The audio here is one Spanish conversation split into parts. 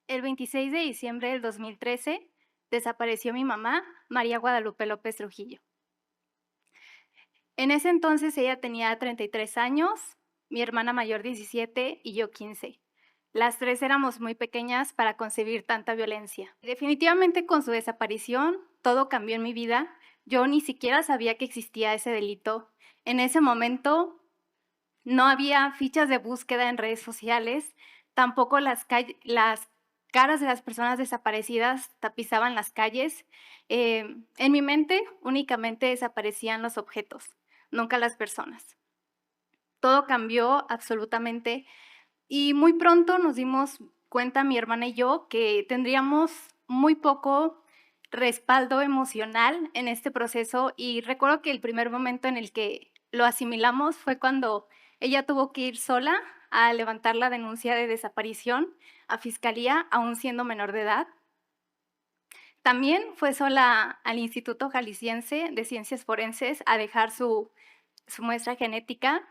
El 26 de diciembre del 2013 desapareció mi mamá, María Guadalupe López Trujillo. En ese entonces ella tenía 33 años, mi hermana mayor 17 y yo 15. Las tres éramos muy pequeñas para concebir tanta violencia. Definitivamente con su desaparición todo cambió en mi vida. Yo ni siquiera sabía que existía ese delito. En ese momento no había fichas de búsqueda en redes sociales, tampoco las caras de las personas desaparecidas tapizaban las calles. En mi mente únicamente desaparecían los objetos, nunca las personas. Todo cambió absolutamente y muy pronto nos dimos cuenta, mi hermana y yo, que tendríamos muy poco respaldo emocional en este proceso, y recuerdo que el primer momento en el que lo asimilamos fue cuando ella tuvo que ir sola a levantar la denuncia de desaparición a fiscalía, aún siendo menor de edad. También fue sola al Instituto Jalisciense de Ciencias Forenses a dejar su muestra genética.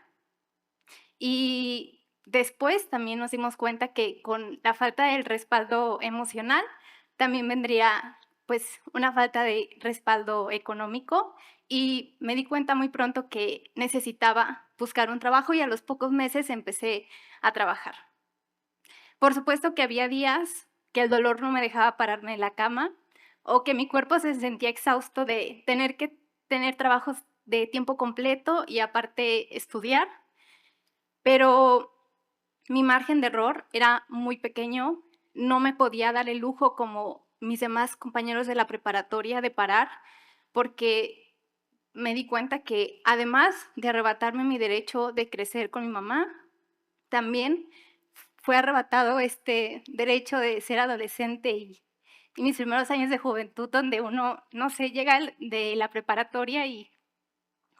Y después también nos dimos cuenta que con la falta del respaldo emocional también vendría, pues, una falta de respaldo económico, y me di cuenta muy pronto que necesitaba buscar un trabajo, y a los pocos meses empecé a trabajar. Por supuesto que había días que el dolor no me dejaba pararme en la cama, o que mi cuerpo se sentía exhausto de tener que tener trabajos de tiempo completo y aparte estudiar, pero mi margen de error era muy pequeño, no me podía dar el lujo como mis demás compañeros de la preparatoria de parar, porque me di cuenta que además de arrebatarme mi derecho de crecer con mi mamá, también fue arrebatado este derecho de ser adolescente y mis primeros años de juventud, donde uno, no sé, llega de la preparatoria y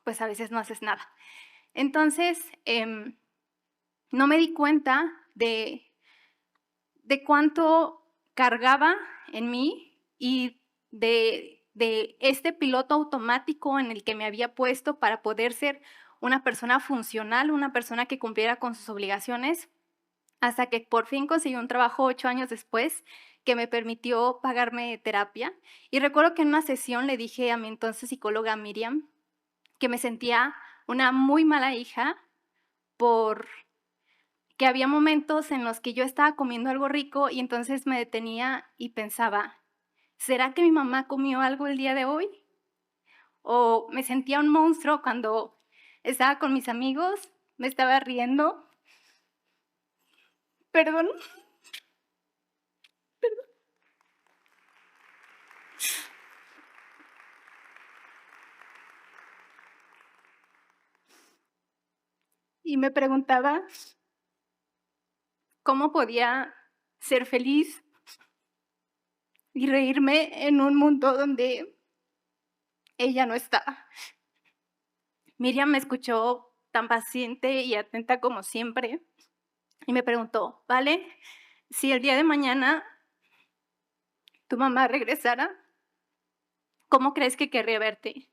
pues a veces no haces nada. Entonces, no me di cuenta de cuánto cargaba en mí y de este piloto automático en el que me había puesto para poder ser una persona funcional, una persona que cumpliera con sus obligaciones, hasta que por fin conseguí un trabajo 8 años después que me permitió pagarme terapia. Y recuerdo que en una sesión le dije a mi entonces psicóloga Miriam que me sentía una muy mala hija por que había momentos en los que yo estaba comiendo algo rico y entonces me detenía y pensaba, ¿será que mi mamá comió algo el día de hoy? O me sentía un monstruo cuando estaba con mis amigos, me estaba riendo, perdón, y me preguntaba cómo podía ser feliz y reírme en un mundo donde ella no estaba. Miriam me escuchó tan paciente y atenta como siempre y me preguntó, ¿vale? Si el día de mañana tu mamá regresara, ¿cómo crees que querría verte?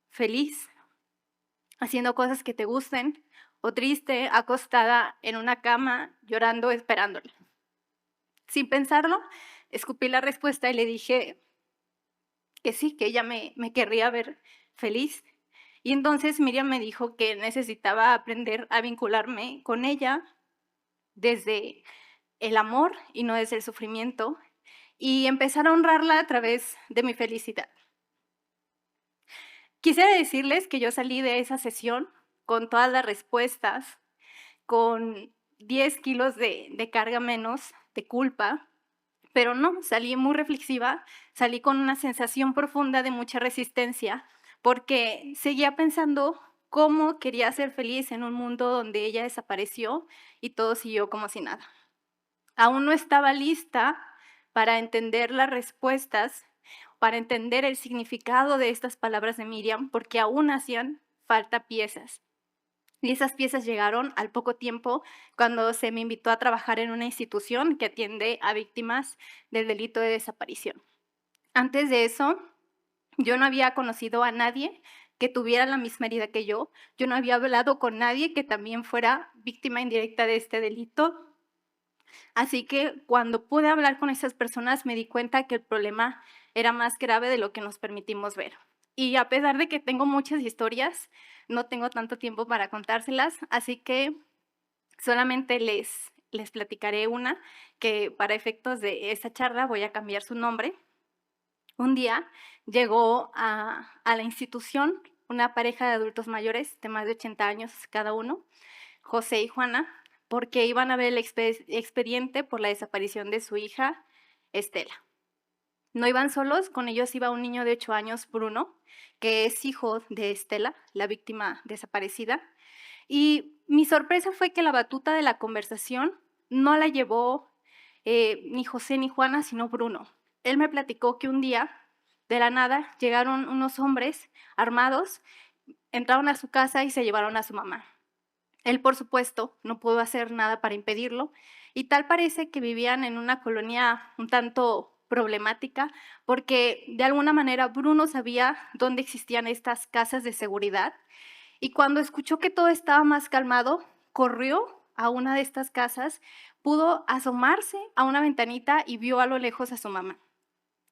¿Feliz, haciendo cosas que te gusten, o triste, acostada en una cama, llorando, esperándola? Sin pensarlo, escupí la respuesta y le dije que sí, que ella me querría ver feliz. Y entonces Miriam me dijo que necesitaba aprender a vincularme con ella desde el amor y no desde el sufrimiento, y empezar a honrarla a través de mi felicidad. Quisiera decirles que yo salí de esa sesión con todas las respuestas, con 10 kilos de carga menos, de culpa, pero no, salí muy reflexiva, salí con una sensación profunda de mucha resistencia, porque seguía pensando cómo quería ser feliz en un mundo donde ella desapareció y todo siguió como si nada. Aún no estaba lista para entender las respuestas, para entender el significado de estas palabras de Miriam, porque aún hacían falta piezas. Y esas piezas llegaron al poco tiempo, cuando se me invitó a trabajar en una institución que atiende a víctimas del delito de desaparición. Antes de eso, yo no había conocido a nadie que tuviera la misma herida que yo no había hablado con nadie que también fuera víctima indirecta de este delito. Así que cuando pude hablar con esas personas me di cuenta que el problema era más grave de lo que nos permitimos ver. Y a pesar de que tengo muchas historias, no tengo tanto tiempo para contárselas, así que solamente les platicaré una que para efectos de esta charla voy a cambiar su nombre. Un día llegó a la institución una pareja de adultos mayores de más de 80 años cada uno, José y Juana, porque iban a ver el expediente por la desaparición de su hija, Estela. No iban solos, con ellos iba un niño de 8 años, Bruno, que es hijo de Estela, la víctima desaparecida. Y mi sorpresa fue que la batuta de la conversación no la llevó ni José ni Juana, sino Bruno. Él me platicó que un día, de la nada, llegaron unos hombres armados, entraron a su casa y se llevaron a su mamá. Él, por supuesto, no pudo hacer nada para impedirlo y tal parece que vivían en una colonia un tanto problemática porque de alguna manera Bruno sabía dónde existían estas casas de seguridad y cuando escuchó que todo estaba más calmado, corrió a una de estas casas, pudo asomarse a una ventanita y vio a lo lejos a su mamá.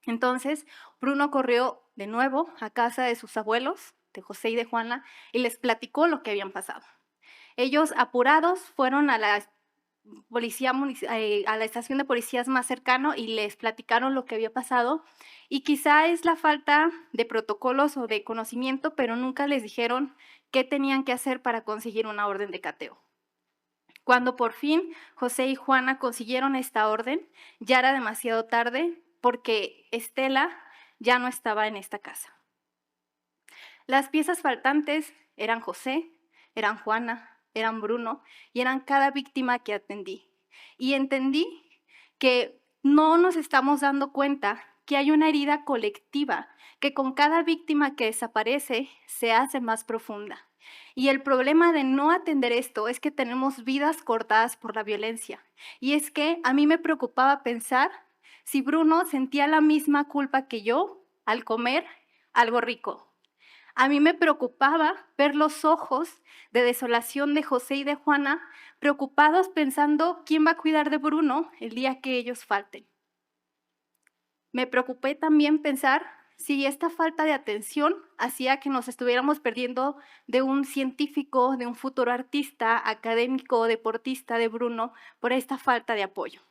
Entonces, Bruno corrió de nuevo a casa de sus abuelos, de José y de Juana, y les platicó lo que habían pasado. Ellos, apurados, fueron a la a la estación de policías más cercano y les platicaron lo que había pasado. Y quizá es la falta de protocolos o de conocimiento, pero nunca les dijeron qué tenían que hacer para conseguir una orden de cateo. Cuando por fin José y Juana consiguieron esta orden, ya era demasiado tarde porque Estela ya no estaba en esta casa. Las piezas faltantes eran José, eran Juana, eran Bruno y eran cada víctima que atendí. Y entendí que no nos estamos dando cuenta que hay una herida colectiva que con cada víctima que desaparece se hace más profunda. Y el problema de no atender esto es que tenemos vidas cortadas por la violencia. Y es que a mí me preocupaba pensar si Bruno sentía la misma culpa que yo al comer algo rico. A mí me preocupaba ver los ojos de desolación de José y de Juana, preocupados pensando quién va a cuidar de Bruno el día que ellos falten. Me preocupé también pensar si esta falta de atención hacía que nos estuviéramos perdiendo de un científico, de un futuro artista, académico o deportista de Bruno por esta falta de apoyo.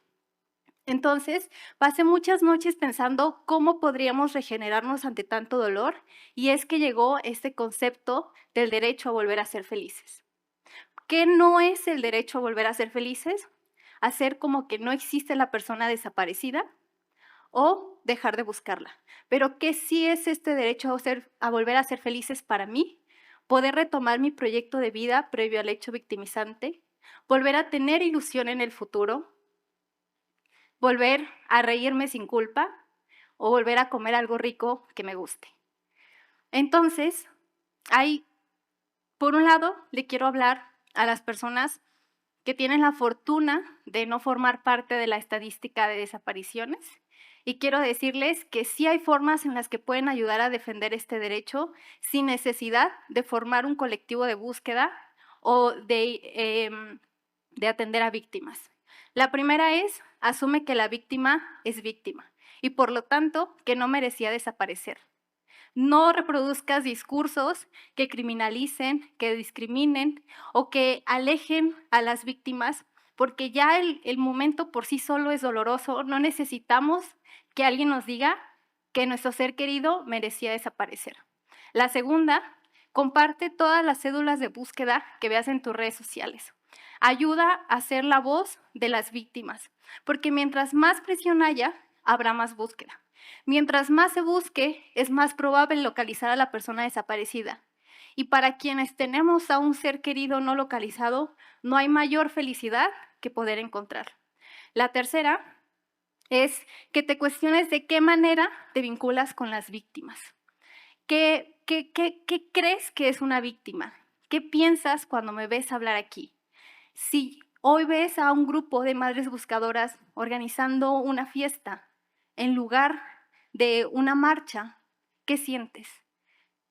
Entonces, pasé muchas noches pensando cómo podríamos regenerarnos ante tanto dolor y es que llegó este concepto del derecho a volver a ser felices. ¿Qué no es el derecho a volver a ser felices? Hacer como que no existe la persona desaparecida o dejar de buscarla. Pero ¿qué sí es este derecho a volver a ser felices para mí? Poder retomar mi proyecto de vida previo al hecho victimizante, volver a tener ilusión en el futuro, volver a reírme sin culpa o volver a comer algo rico que me guste. Entonces, por un lado, le quiero hablar a las personas que tienen la fortuna de no formar parte de la estadística de desapariciones y quiero decirles que sí hay formas en las que pueden ayudar a defender este derecho sin necesidad de formar un colectivo de búsqueda o de atender a víctimas. La primera es, asume que la víctima es víctima y por lo tanto que no merecía desaparecer. No reproduzcas discursos que criminalicen, que discriminen o que alejen a las víctimas, porque ya el momento por sí solo es doloroso. No necesitamos que alguien nos diga que nuestro ser querido merecía desaparecer. La segunda, comparte todas las cédulas de búsqueda que veas en tus redes sociales. Ayuda a ser la voz de las víctimas, porque mientras más presión haya, habrá más búsqueda. Mientras más se busque, es más probable localizar a la persona desaparecida. Y para quienes tenemos a un ser querido no localizado, no hay mayor felicidad que poder encontrarlo. La tercera es que te cuestiones de qué manera te vinculas con las víctimas. ¿Qué crees que es una víctima? ¿Qué piensas cuando me ves hablar aquí? Si hoy ves a un grupo de madres buscadoras organizando una fiesta en lugar de una marcha, ¿qué sientes?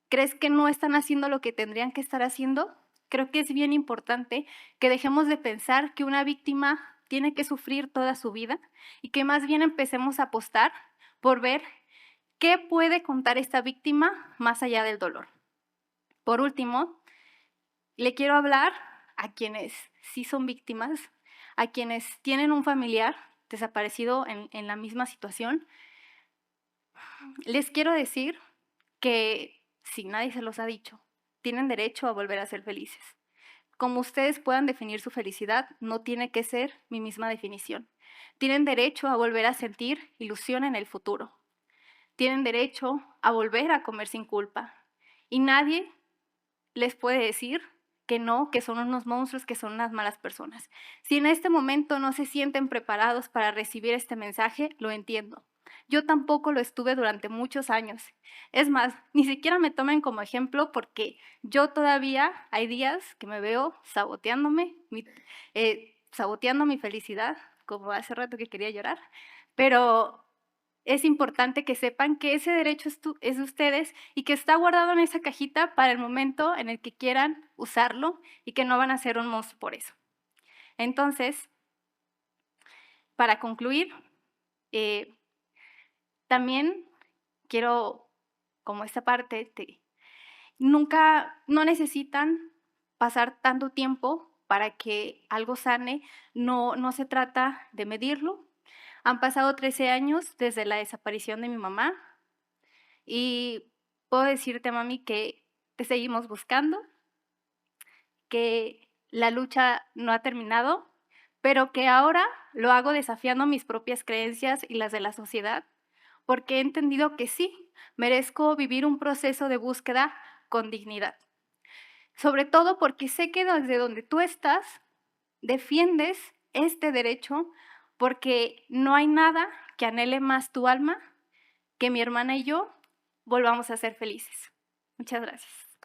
¿Crees que no están haciendo lo que tendrían que estar haciendo? Creo que es bien importante que dejemos de pensar que una víctima tiene que sufrir toda su vida y que más bien empecemos a apostar por ver qué puede contar esta víctima más allá del dolor. Por último, le quiero hablar a quienes sí son víctimas, a quienes tienen un familiar desaparecido en la misma situación. Les quiero decir que, si nadie se los ha dicho, tienen derecho a volver a ser felices. Como ustedes puedan definir su felicidad, no tiene que ser mi misma definición. Tienen derecho a volver a sentir ilusión en el futuro. Tienen derecho a volver a comer sin culpa. Y nadie les puede decir que no, que son unos monstruos, que son unas malas personas. Si en este momento no se sienten preparados para recibir este mensaje, lo entiendo. Yo tampoco lo estuve durante muchos años. Es más, ni siquiera me tomen como ejemplo porque yo todavía hay días que me veo saboteando mi felicidad, como hace rato que quería llorar, pero es importante que sepan que ese derecho es de ustedes y que está guardado en esa cajita para el momento en el que quieran usarlo y que no van a ser un monstruo por eso. Entonces, para concluir, también quiero, como esta parte, no necesitan pasar tanto tiempo para que algo sane, no se trata de medirlo. Han pasado 13 años desde la desaparición de mi mamá y puedo decirte, mami, que te seguimos buscando, que la lucha no ha terminado, pero que ahora lo hago desafiando mis propias creencias y las de la sociedad, porque he entendido que sí, merezco vivir un proceso de búsqueda con dignidad. Sobre todo porque sé que desde donde tú estás, defiendes este derecho, porque no hay nada que anhele más tu alma que mi hermana y yo volvamos a ser felices. Muchas gracias.